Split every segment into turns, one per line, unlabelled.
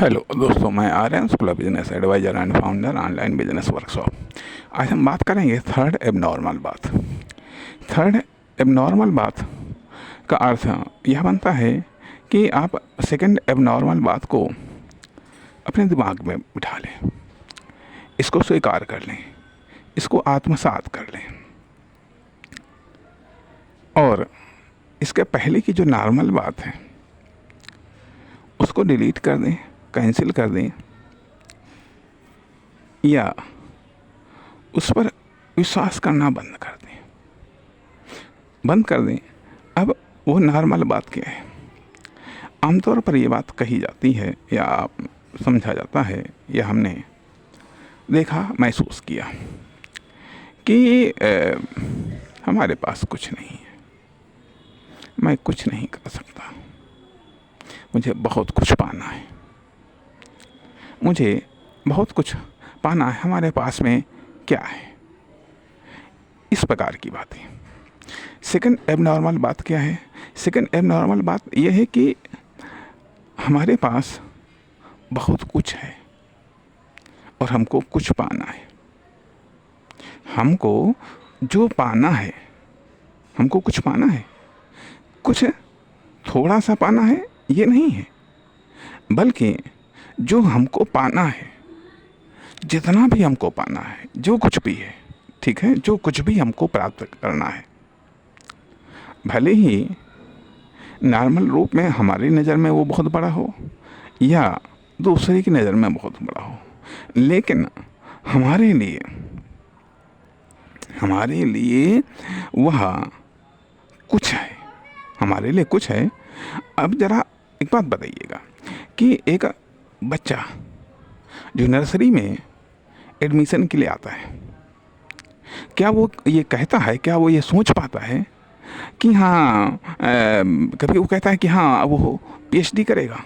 Hello दोस्तों, मैं Aryan school of business adviser and founder online business workshop. आज हम बात करेंगे थर्ड एबनॉर्मल बात। थर्ड एबनॉर्मल बात का अर्थ यह बनता है कि आप सेकंड एबनॉर्मल बात को अपने दिमाग में बिठा लें, इसको स्वीकार कर लें, इसको आत्मसात कर लें और इसके पहले की जो नॉर्मल बात है उसको डिलीट कर दें, कैंसिल कर दें या उस पर विश्वास करना बंद कर दें। अब वो नॉर्मल बात क्या है? आमतौर पर ये बात कही जाती है या समझा जाता है या हमने देखा, महसूस किया कि हमारे पास कुछ नहीं है, मैं कुछ नहीं कर सकता, मुझे बहुत कुछ पाना है, मुझे बहुत कुछ पाना है, हमारे पास में क्या है? इस प्रकार की बातें। सेकंड एबनॉर्मल बात क्या है? सेकंड एबनॉर्मल बात यह है कि हमारे पास बहुत कुछ है और हमको कुछ पाना है। हमको जो पाना है, हमको कुछ पाना है, कुछ थोड़ा सा पाना है, ये नहीं है, बल्कि जो हमको पाना है, जितना भी हमको पाना है, जो कुछ भी है, ठीक है, जो कुछ भी हमको प्राप्त करना है, भले ही नॉर्मल रूप में हमारी नज़र में वो बहुत बड़ा हो या दूसरे की नज़र में बहुत बड़ा हो, लेकिन हमारे लिए वह कुछ है, हमारे लिए कुछ है। अब जरा एक बात बताइएगा कि एक बच्चा जो नर्सरी में एडमिशन के लिए आता है, क्या वो ये कहता है, क्या वो ये सोच पाता है कि हाँ कभी वो कहता है कि हाँ वो पीएचडी करेगा?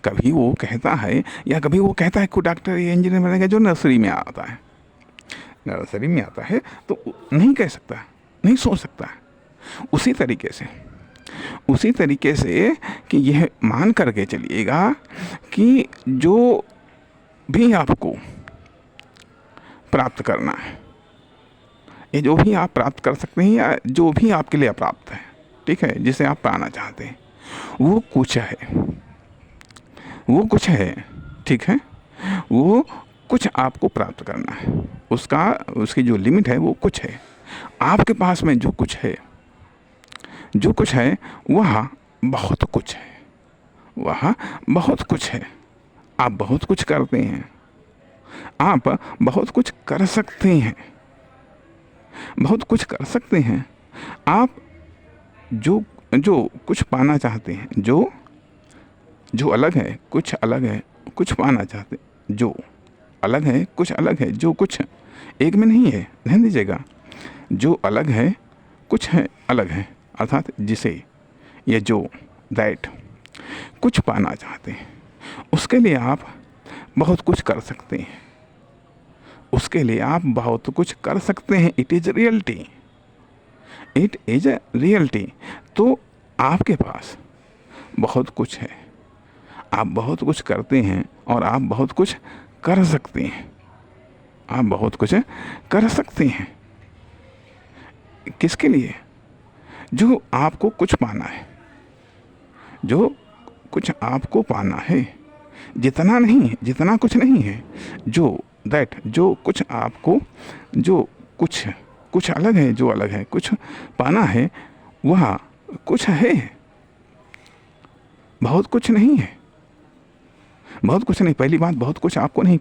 कभी वो कहता है या कभी वो कहता है कि डॉक्टर या इंजीनियर बनेगा? जो नर्सरी में आता है तो नहीं कह सकता, नहीं सोच सकता। उसी तरीके से कि यह मान करके चलिएगा कि जो भी आपको प्राप्त करना है, ये जो भी आप प्राप्त कर सकते हैं या जो भी आपके लिए अप्राप्त है, ठीक है, जिसे आप पाना चाहते हैं, वो कुछ है, ठीक है, वो कुछ आपको प्राप्त करना है। उसकी जो लिमिट है वो कुछ है। आपके पास में जो कुछ है वह बहुत कुछ है। आप बहुत कुछ करते हैं, आप बहुत कुछ कर सकते हैं, आप जो कुछ पाना चाहते हैं, जो अलग है, कुछ अलग है, कुछ पाना चाहते हैं, जो अलग है, कुछ अलग है, जो कुछ एक में नहीं है, ध्यान दीजिएगा, जो अलग है, कुछ है, अलग है, अर्थात जिसे ये जो दैट कुछ पाना चाहते हैं, उसके लिए आप बहुत कुछ कर सकते हैं। It is reality. तो आपके पास बहुत कुछ है, आप बहुत कुछ करते हैं और आप बहुत कुछ कर सकते हैं। किसके लिए? जो आपको कुछ पाना है, जितना कुछ नहीं है, जो कुछ अलग है, कुछ पाना है, वह कुछ है, बहुत कुछ नहीं है। पहली बात, बहुत कुछ आपको नहीं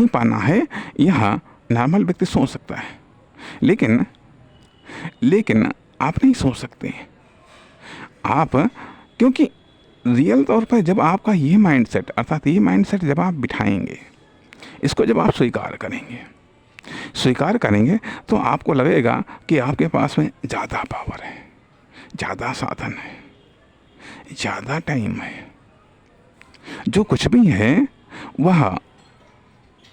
पाना है, यह नॉर्मल व्यक्ति सोच सकता है, लेकिन आप नहीं सोच सकते। आप, क्योंकि रियल तौर पर जब आपका ये माइंडसेट जब आप बिठाएंगे, इसको जब आप स्वीकार करेंगे तो आपको लगेगा कि आपके पास में ज़्यादा पावर है, ज़्यादा साधन है, ज़्यादा टाइम है, जो कुछ भी है वह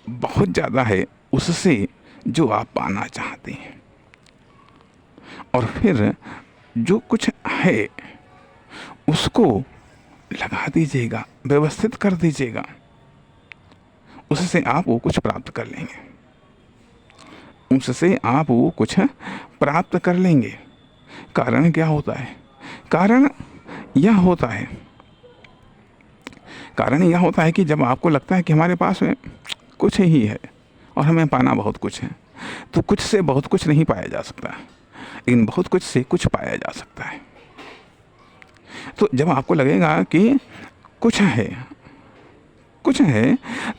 बहुत ज़्यादा है उससे जो आप पाना चाहते हैं। और फिर जो कुछ है उसको लगा दीजिएगा, व्यवस्थित कर दीजिएगा, उससे आप वो कुछ प्राप्त कर लेंगे, उससे आप वो कुछ प्राप्त कर लेंगे। कारण क्या होता है? कारण यह होता है, कारण यह होता है कि जब आपको लगता है कि हमारे पास में कुछ ही है और हमें पाना बहुत कुछ है, तो कुछ से बहुत कुछ नहीं पाया जा सकता, लेकिन बहुत कुछ से कुछ पाया जा सकता है। तो जब आपको लगेगा कि कुछ है, कुछ है,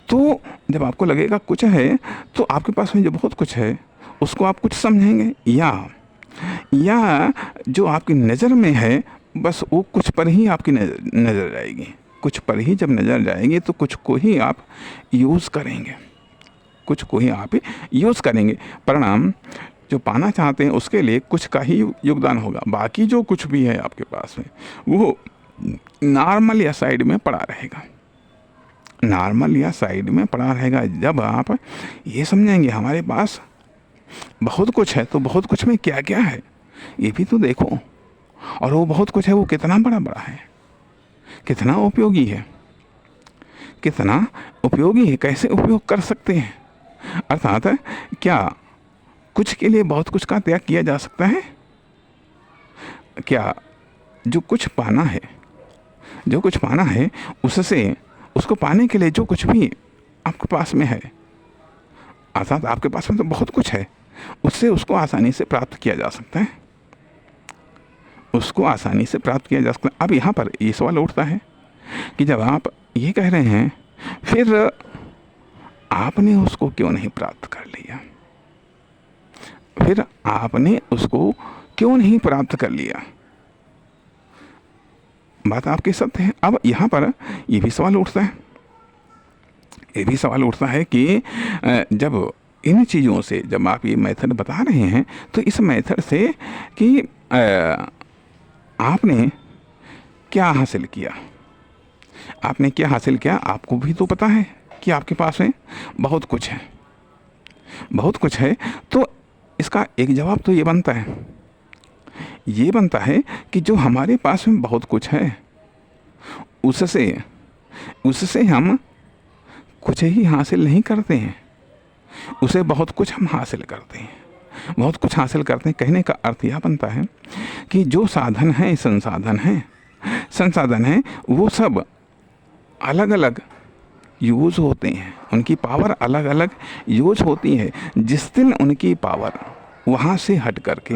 तो जब आपको लगेगा कुछ है, तो आपके पास में जो बहुत कुछ है उसको आप कुछ समझेंगे, या जो आपकी नज़र में है बस वो कुछ पर ही आपकी नज़र जाएगी। कुछ पर ही जब नज़र जाएगी तो कुछ को ही आप यूज़ करेंगे, कुछ को ही आप यूज़ करेंगे। परिणाम जो पाना चाहते हैं उसके लिए कुछ का ही योगदान होगा, बाकी जो कुछ भी है आपके पास में वो नॉर्मल या साइड में पड़ा रहेगा, नॉर्मल या साइड में पड़ा रहेगा। जब आप ये समझेंगे हमारे पास बहुत कुछ है, तो बहुत कुछ में क्या क्या है ये भी तो देखो, और वो बहुत कुछ है वो कितना बड़ा बड़ा है, कितना उपयोगी है, कितना उपयोगी है, कैसे उपयोग कर सकते हैं। अर्थात क्या कुछ के लिए बहुत कुछ का त्याग किया जा सकता है? क्या जो कुछ पाना है, जो कुछ पाना है उससे, उसको पाने के लिए जो कुछ भी आपके पास में है, अर्थात आपके पास में तो बहुत कुछ है, उससे उसको आसानी से प्राप्त किया जा सकता है, उसको आसानी से प्राप्त किया जा सकता है। अब यहाँ पर ये सवाल उठता है कि जब आप ये कह रहे हैं फिर आपने उसको क्यों नहीं प्राप्त कर लिया, फिर आपने उसको क्यों नहीं प्राप्त कर लिया? बात आपकी सत्य है। अब यहाँ पर ये भी सवाल उठता है, ये भी सवाल उठता है कि जब इन चीज़ों से, जब आप ये मेथड बता रहे हैं तो इस मेथड से कि आपने क्या हासिल किया, आपने क्या हासिल किया? आपको भी तो पता है कि आपके पास में बहुत कुछ है, बहुत कुछ है। तो इसका एक जवाब तो ये बनता है, ये बनता है कि जो हमारे पास में बहुत कुछ है उससे हम कुछ ही हासिल नहीं करते हैं, उसे बहुत कुछ हम हासिल करते हैं, बहुत कुछ हासिल करते हैं। कहने का अर्थ यह बनता है कि जो साधन है, संसाधन है वो सब अलग अलग यूज़ होते हैं, उनकी पावर अलग अलग यूज़ होती है। जिस दिन उनकी पावर वहाँ से हट करके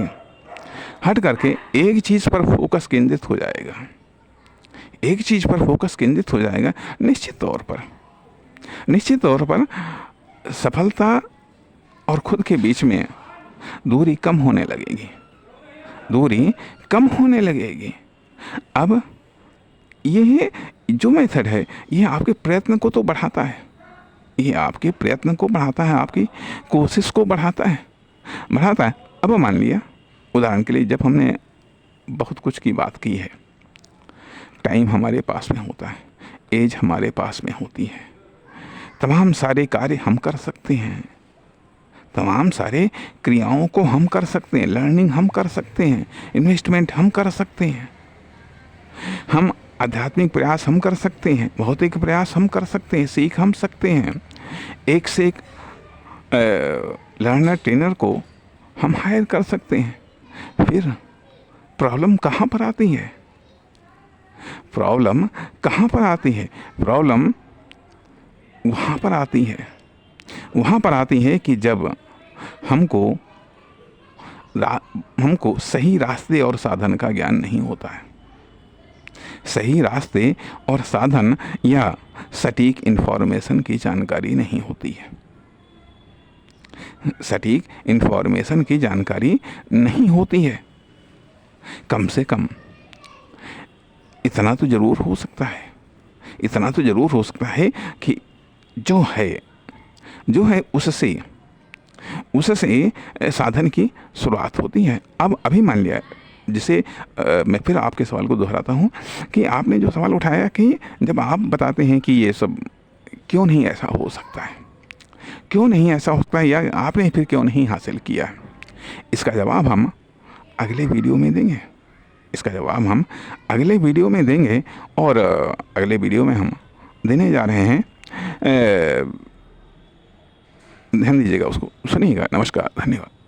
एक चीज़ पर फोकस केंद्रित हो जाएगा, एक चीज़ पर फोकस केंद्रित हो जाएगा, निश्चित तौर पर सफलता और खुद के बीच में दूरी कम होने लगेगी, अब ये जो मेथड है ये आपके प्रयत्न को तो बढ़ाता है, ये आपके प्रयत्न को बढ़ाता है, आपकी कोशिश को बढ़ाता है। अब मान लिया उदाहरण के लिए, जब हमने बहुत कुछ की बात की है, टाइम हमारे पास में होता है, एज हमारे पास में होती है, तमाम सारे कार्य हम कर सकते हैं, तमाम सारे क्रियाओं को हम कर सकते हैं, लर्निंग हम कर सकते हैं, इन्वेस्टमेंट हम कर सकते हैं, हम आध्यात्मिक प्रयास हम कर सकते हैं, भौतिक प्रयास हम कर सकते हैं, सीख हम सकते हैं, एक से एक लर्नर ट्रेनर को हम हायर कर सकते हैं। फिर प्रॉब्लम कहाँ पर आती है? प्रॉब्लम वहाँ पर आती है कि जब हमको सही रास्ते और साधन का ज्ञान नहीं होता है, सही रास्ते और साधन या सटीक इन्फॉर्मेशन की जानकारी नहीं होती है, सटीक इन्फॉर्मेशन की जानकारी नहीं होती है। कम से कम इतना तो ज़रूर हो सकता है कि जो है उससे साधन की शुरुआत होती है। अब अभी मान लिया, जिसे मैं फिर आपके सवाल को दोहराता हूँ कि आपने जो सवाल उठाया कि जब आप बताते हैं कि ये सब क्यों नहीं ऐसा हो सकता है, या आपने फिर क्यों नहीं हासिल किया, इसका जवाब हम अगले वीडियो में देंगे। इसका जवाब हम अगले वीडियो में देंगे। और अगले वीडियो में हम देने जा रहे हैं, ध्यान दीजिएगा, उसको सुनिएगा। नमस्कार, धन्यवाद।